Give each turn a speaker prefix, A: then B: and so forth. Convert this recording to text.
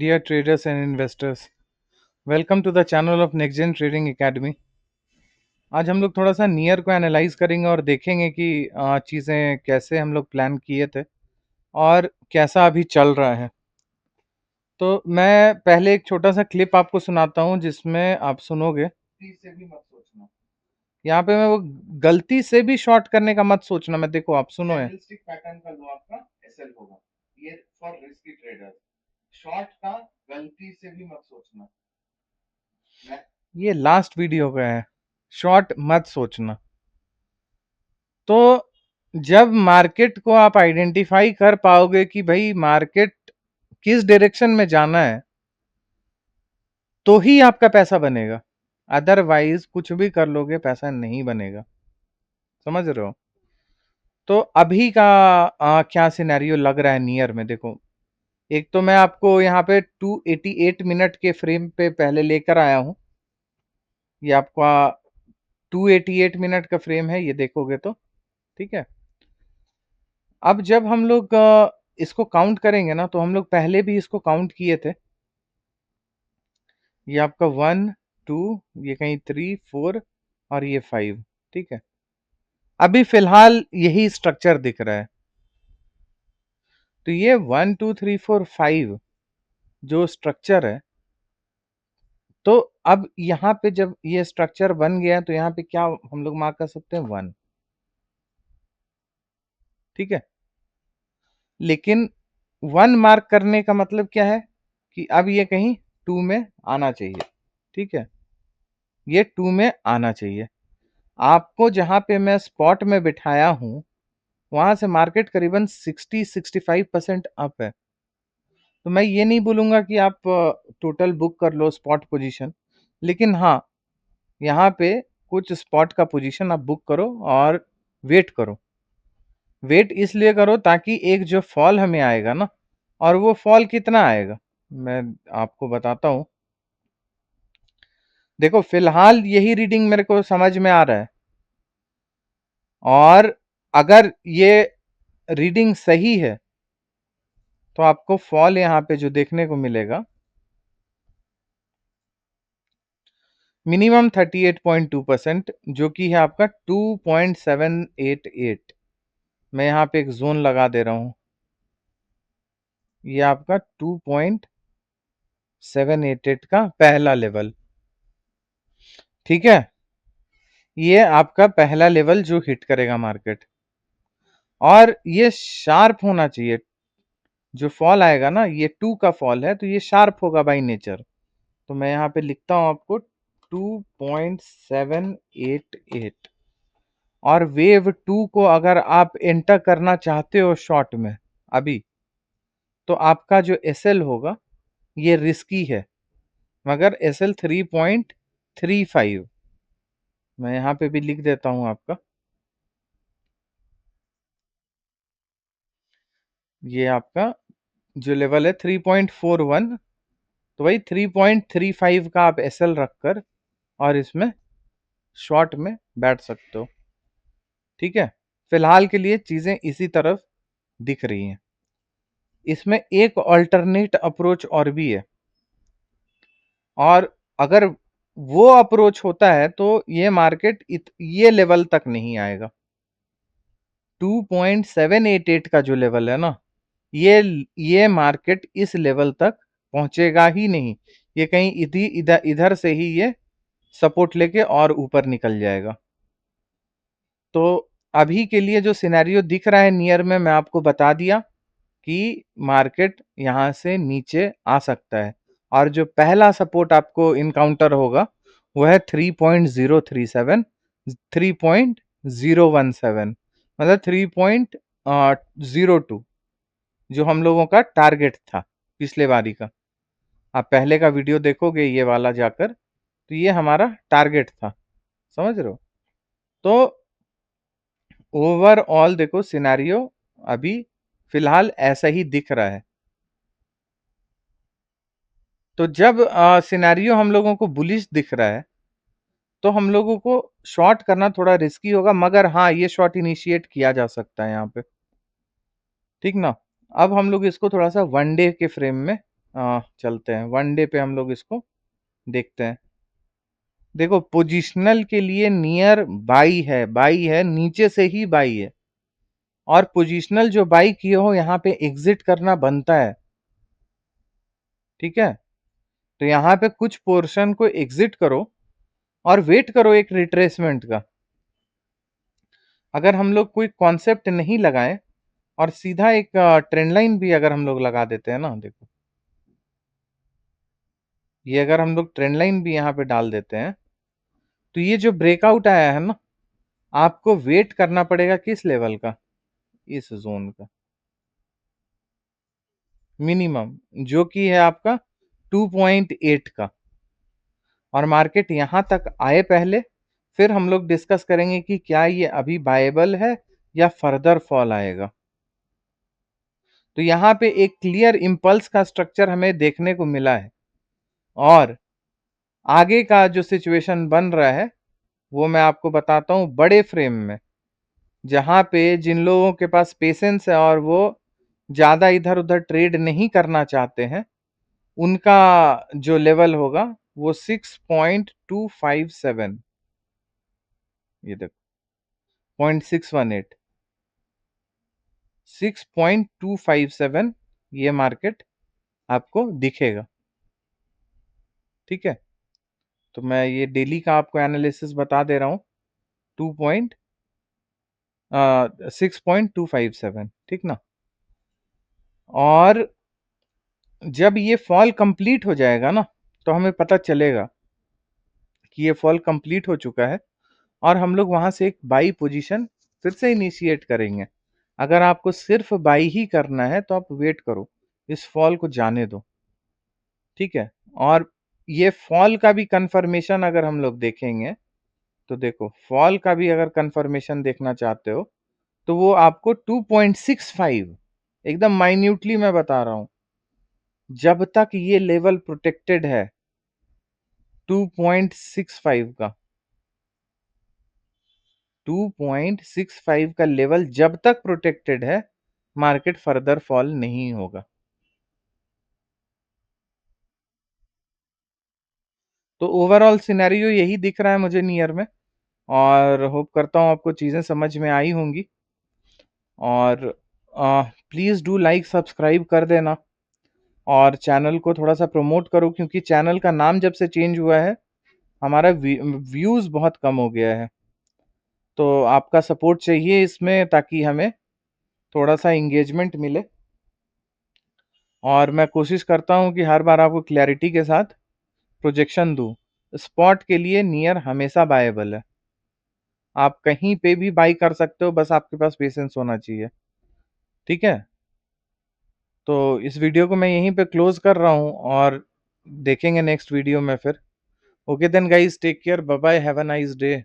A: Dear traders and investors, welcome to the channel of Next Gen Trading Academy। आज हम लोग थोड़ा सा नियर को एनालाइज करेंगे और देखेंगे कि चीज़ें कैसे हम लोग प्लान किए थे और कैसा अभी चल रहा है। तो मैं पहले एक छोटा सा क्लिप आपको सुनाता हूँ जिसमें आप सुनोगे। गलती से भी मत सोचना, यहाँ पे मैं वो गलती से भी शॉर्ट करने का मत सोचना। मैं देखो आप सुनो है, कैंडलस्टिक पैटर्न का लो आपका एसएल होगा, ये फॉर रिस्की ट्रेडर्स। शॉर्ट का गलती से भी मत सोचना, ये लास्ट वीडियो का है, शॉर्ट मत सोचना। तो जब मार्केट को आप आइडेंटिफाई कर पाओगे कि भाई मार्केट किस डायरेक्शन में जाना है, तो ही आपका पैसा बनेगा। अदरवाइज कुछ भी कर लोगे पैसा नहीं बनेगा, समझ रहे हो। तो अभी का क्या सिनेरियो लग रहा है नियर में, देखो एक तो मैं आपको यहाँ पे 288 मिनट के फ्रेम पे पहले लेकर आया हूं। ये आपका 288 मिनट का फ्रेम है, ये देखोगे तो ठीक है। अब जब हम लोग इसको काउंट करेंगे ना, तो हम लोग पहले भी इसको काउंट किए थे। ये आपका 1 2, ये कहीं 3 4 और ये 5, ठीक है। अभी फिलहाल यही स्ट्रक्चर दिख रहा है। तो ये 1 2 3 4 5 जो स्ट्रक्चर है, तो अब यहाँ पे जब ये स्ट्रक्चर बन गया तो यहाँ पे क्या हम लोग मार्क कर सकते हैं, 1, ठीक है। लेकिन 1 मार्क करने का मतलब क्या है कि अब ये कहीं 2 में आना चाहिए, ठीक है। ये 2 में आना चाहिए। आपको जहां पे मैं स्पॉट में बिठाया हूं, वहां से मार्केट करीबन 60-65% अप है। तो मैं ये नहीं बोलूंगा कि आप टोटल बुक कर लो स्पॉट पोजीशन, लेकिन हाँ यहाँ पे कुछ स्पॉट का पोजीशन आप बुक करो और वेट करो। वेट इसलिए करो ताकि एक जो फॉल हमें आएगा ना, और वो फॉल कितना आएगा मैं आपको बताता हूं। देखो फिलहाल यही रीडिंग मेरे को समझ में आ रहा है, और अगर ये रीडिंग सही है तो आपको फॉल यहाँ पे जो देखने को मिलेगा मिनिमम 38.2%, जो कि है आपका 2.788। मैं यहाँ पे एक जोन लगा दे रहा हूं, ये आपका 2.788 का पहला लेवल, ठीक है। ये आपका पहला लेवल जो हिट करेगा मार्केट, और ये शार्प होना चाहिए। जो फॉल आएगा ना, ये 2 का फॉल है तो ये शार्प होगा बाय नेचर। तो मैं यहाँ पे लिखता हूं आपको 2.788। और वेव 2 को अगर आप एंटर करना चाहते हो शॉर्ट में अभी, तो आपका जो एसएल होगा ये रिस्की है, मगर एसएल 3.35 मैं यहाँ पे भी लिख देता हूं आपका। ये आपका जो लेवल है 3.41, तो भाई 3.35 का आप एसएल रखकर और इसमें शॉर्ट में बैठ सकते हो, ठीक है। फिलहाल के लिए चीजें इसी तरफ दिख रही हैं। इसमें एक अल्टरनेट अप्रोच और भी है, और अगर वो अप्रोच होता है तो ये मार्केट ये लेवल तक नहीं आएगा। 2.788 का जो लेवल है ना, ये मार्केट इस लेवल तक पहुंचेगा ही नहीं। ये कहीं इधर इधर से ही ये सपोर्ट लेके और ऊपर निकल जाएगा। तो अभी के लिए जो सिनेरियो दिख रहा है नियर में, मैं आपको बता दिया कि मार्केट यहां से नीचे आ सकता है, और जो पहला सपोर्ट आपको इनकाउंटर होगा वो है 3.037, 3.017, मतलब 3.02, जो हम लोगों का टारगेट था पिछले बारी का। आप पहले का वीडियो देखोगे ये वाला जाकर, तो ये हमारा टारगेट था, समझ रहे हो। तो ओवरऑल देखो सिनेरियो अभी फिलहाल ऐसा ही दिख रहा है। तो जब सिनेरियो हम लोगों को बुलिश दिख रहा है, तो हम लोगों को शॉर्ट करना थोड़ा रिस्की होगा, मगर हाँ ये शॉर्ट इनिशिएट किया जा सकता है यहाँ पे, ठीक ना। अब हम लोग इसको थोड़ा सा 1 डे के फ्रेम में चलते हैं 1 डे पे, हम लोग इसको देखते हैं। देखो पोजिशनल के लिए नियर बाई है, नीचे से ही बाई है, और पोजिशनल जो बाई किए हो यहाँ पे एग्जिट करना बनता है। ठीक है, तो यहाँ पे कुछ पोर्शन को एग्जिट करो और वेट करो एक रिट्रेसमेंट का। अगर हम लोग कोई कॉन्सेप्ट नहीं लगाए और सीधा एक ट्रेंड लाइन भी अगर हम लोग लगा देते हैं ना, देखो ये अगर हम लोग ट्रेंड लाइन भी यहाँ पे डाल देते हैं, तो ये जो ब्रेकआउट आया है ना, आपको वेट करना पड़ेगा किस लेवल का, इस जोन का मिनिमम, जो कि है आपका 2.8 का। और मार्केट यहां तक आए पहले, फिर हम लोग डिस्कस करेंगे कि क्या ये अभी बायबल है या फर्दर फॉल आएगा। तो यहाँ पे एक क्लियर इम्पल्स का स्ट्रक्चर हमें देखने को मिला है, और आगे का जो सिचुएशन बन रहा है वो मैं आपको बताता हूँ बड़े फ्रेम में, जहां पे जिन लोगों के पास पेशेंस है और वो ज्यादा इधर उधर ट्रेड नहीं करना चाहते हैं, उनका जो लेवल होगा वो 6.257, ये देखो 0.618, 6.257 ये मार्केट आपको दिखेगा। ठीक है, तो मैं ये डेली का आपको एनालिसिस बता दे रहा हूँ, 6.257, ठीक ना। और जब ये फॉल कंप्लीट हो जाएगा ना, तो हमें पता चलेगा कि ये फॉल कंप्लीट हो चुका है, और हम लोग वहां से एक बाई पोजीशन फिर से इनिशिएट करेंगे। अगर आपको सिर्फ बाई ही करना है तो आप वेट करो, इस फॉल को जाने दो। ठीक है, और ये फॉल का भी कंफर्मेशन अगर हम लोग देखेंगे, तो देखो फॉल का भी अगर कंफर्मेशन देखना चाहते हो, तो वो आपको 2.65, एकदम माइन्यूटली मैं बता रहा हूं, जब तक ये लेवल प्रोटेक्टेड है 2.65 का, 2.65 का लेवल जब तक प्रोटेक्टेड है, मार्केट फर्दर फॉल नहीं होगा। तो ओवरऑल सिनेरियो यही दिख रहा है मुझे नियर में, और होप करता हूँ आपको चीजें समझ में आई होंगी। और प्लीज डू लाइक सब्सक्राइब कर देना, और चैनल को थोड़ा सा प्रमोट करो, क्योंकि चैनल का नाम जब से चेंज हुआ है हमारा व्यूज बहुत कम हो गया है। तो आपका सपोर्ट चाहिए इसमें, ताकि हमें थोड़ा सा इंगेजमेंट मिले, और मैं कोशिश करता हूं कि हर बार आपको क्लैरिटी के साथ प्रोजेक्शन दूं। स्पॉट के लिए नियर हमेशा बायबल है, आप कहीं पे भी बाई कर सकते हो, बस आपके पास पेशेंस होना चाहिए। ठीक है, तो इस वीडियो को मैं यहीं पे क्लोज कर रहा हूं, और देखेंगे नेक्स्ट वीडियो में फिर। Okay then guys, take care, bye bye, have a nice day.